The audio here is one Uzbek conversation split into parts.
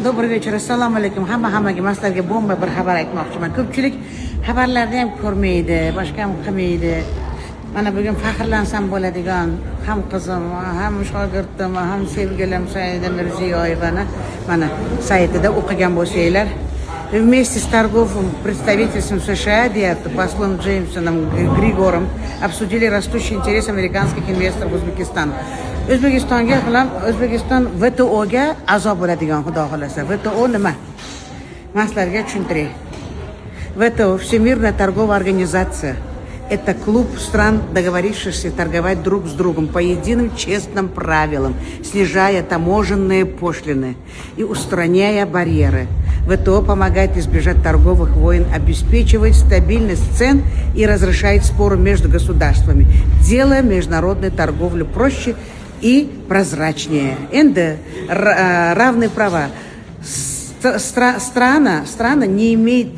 Добрый вечер. Assalomu alaykum. Hammaga maslarga bomba bir xabar aytmoqchiman. Ko'pchilik xabarlarni ham ko'rmaydi, boshqa ham qilmaydi. Mana bugun faxrlansam bo'ladigan ham qizim, ham shogirdim, ham sevgilim Saida Mirziyoyevani mana saytida o'qigan bo'lsanglar, вместе с торговым представительством США, deyapti, послом Джеймсоном Григором обсудили растущий интерес американских инвесторов в O'zbekiston. O'zbekistonga ham O'zbekiston VTOga a'zo bo'ladigan, xudo xolasa. VTO nima? Maslarga tushuntiray. VTO Всемирная торговая организация. Это клуб стран, договорившихся торговать друг с другом по единым честным правилам, снижая таможенные пошлины и устраняя барьеры. ВТО помогает избежать торговых войн, обеспечивает стабильность цен и разрешает споры между государствами, делая международную торговлю проще и прозрачнее. Равные права. Страна не имеет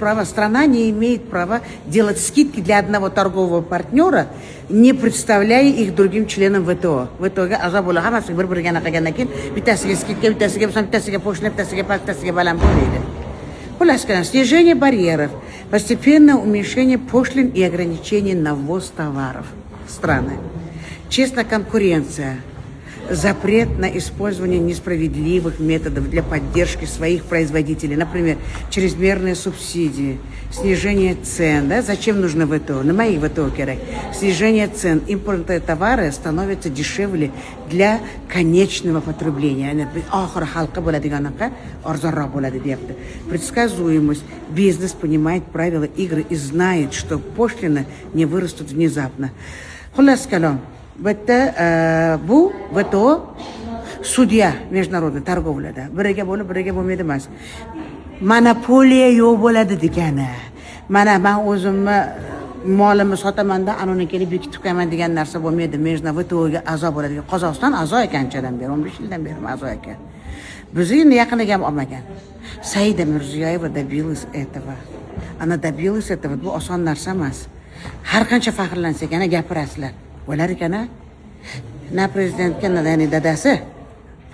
права делать скидки для одного торгового партнера, не представляя их другим членам ВТО. ВТОга a'zo bo'lib, hammasi bir-biriga qilgandan keyin bittasiga skidka, bittasiga po'shnib, bittasiga baland bo'ladi. Xullas, снижение барьеров, постепенное уменьшение пошлин и ограничений на ввоз товаров в страны. Честная конкуренция. Запрет на использование несправедливых методов для поддержки своих производителей, например, чрезмерные субсидии, снижение цен. Да? Зачем нужно ВТО? На моих ВТО керак. Снижение цен. Импортные товары становятся дешевле для конечного потребления. Предсказуемость. Бизнес понимает правила игры и знает, что пошлины не вырастут внезапно. Bu VTO sudya международный торговляda biriga bo'lib biriga bo'lmaydi emas. Monopoliya yo'q bo'ladi degani. Mana men o'zimni molimni sotamanda anonikini bekitib qo'yaman degan narsa bo'lmaydi. Mejna VTOga a'zo bo'ladi. Qozog'iston a'zo ekanchadan beri, 15 yildan beri a'zo ekan. Bizni yaqiniga ham olmagan. Saida Mirziyoyeva добилась этого. Она добилась этого. Bu oson narsa emas. Har qancha faxrlansak yana gapirasizlar. Bo'lar ekan-a? Na prezidentga, ya'ni dadasi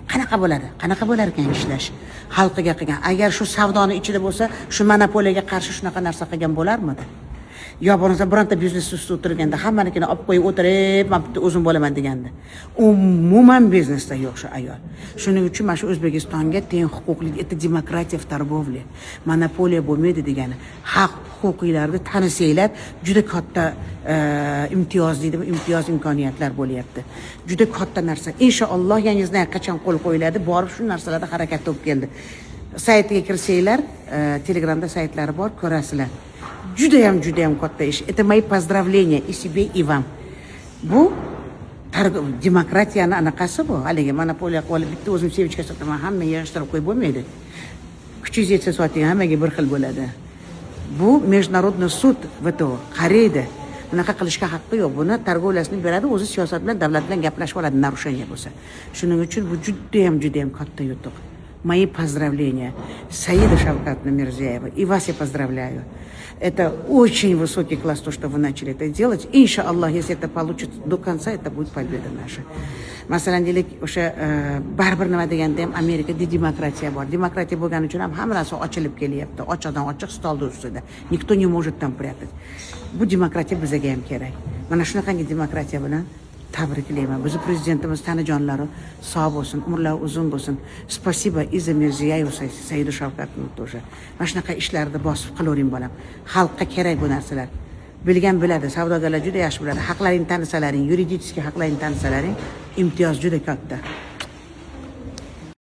qanaqa bo'ladi? Qanaqa bo'lar ekan ishlash? Xalqiga qilgan. Agar shu savdoni ichida bo'lsa, shu monopoliyaga qarshi shunaqa narsa qilgan bo'larmidi? Yo bo'lmasa bironta biznes ustida o'tirganda hammanikini olib qo'yib o'tirib, men bitta o'zim bo'laman deganda. Umuman biznesda yo'q shu ayol. Shuning uchun mana shu O'zbekistonga teng huquqlik, это демократия в торговле. Monopoliya bo'lmaydi degani. Haq huquqiylarni tanisanglar, juda katta imtiyoz imkoniyatlar bo'lyapti. Juda katta narsa. Inshaalloh yangizdan qachon qo'l qo'yiladi, borib shu narsalarda harakat olib keldi. Saytiga kirsanglar, Telegramda saytlari bor, ko'rasizlar. Judayam katta ish. Это мои поздравления и себе, и вам. Bu demokratiyani anaqasi bu. Haligi monopoliya qilib bitta o'zim sevinchga sotaman, hamma yig'ishtirib qo'yib bo'lmaydi. Kuchingiz yetsa soting, hammaga bir xil bo'ladi. Bu международный суд VTO qaraydi. Bunaqa qilishga haqqi yo'q. Buni торговлясini beradi, o'zi siyosat bilan, davlat bilan gaplashib oladi, narushение bo'lsa. Shuning uchun bu judayam katta yutuq. Мои поздравления. Саида Шавкатовна Мирзияева, и вас я поздравляю. Это очень высокий класс, то, что вы начали это делать. Иншаллах, если это получится до конца, это будет победа наша. Masalan, deylik, o'sha baribir nima deganda ham Amerikada demokratiya bor. Demokratiya bo'lgani uchun ham hamma narsa ochilib kelyapti. Ochiqdan ochiq stolda ustida. Никто не может там прятать. Bu demokratiya bizga ham kerak. Mana shunaqangi demokratiya bilan tabriklayman. Bizni prezidentimiz tanajonlari sog' bo'lsin, umrlari uzun bo'lsin. Spasiba Iza Mirziyoyeva, Saida Shavkatовna тоже. Mana shunaqa ishlarni bosib qilavering bolam. Xalqqa kerak bu narsalar. Bilgan biladi, savdogarlar juda yaxshi biladi. Haqlaringni tanisalaring, yuridik haqlaringni tanisalaring, imtiyoz juda katta.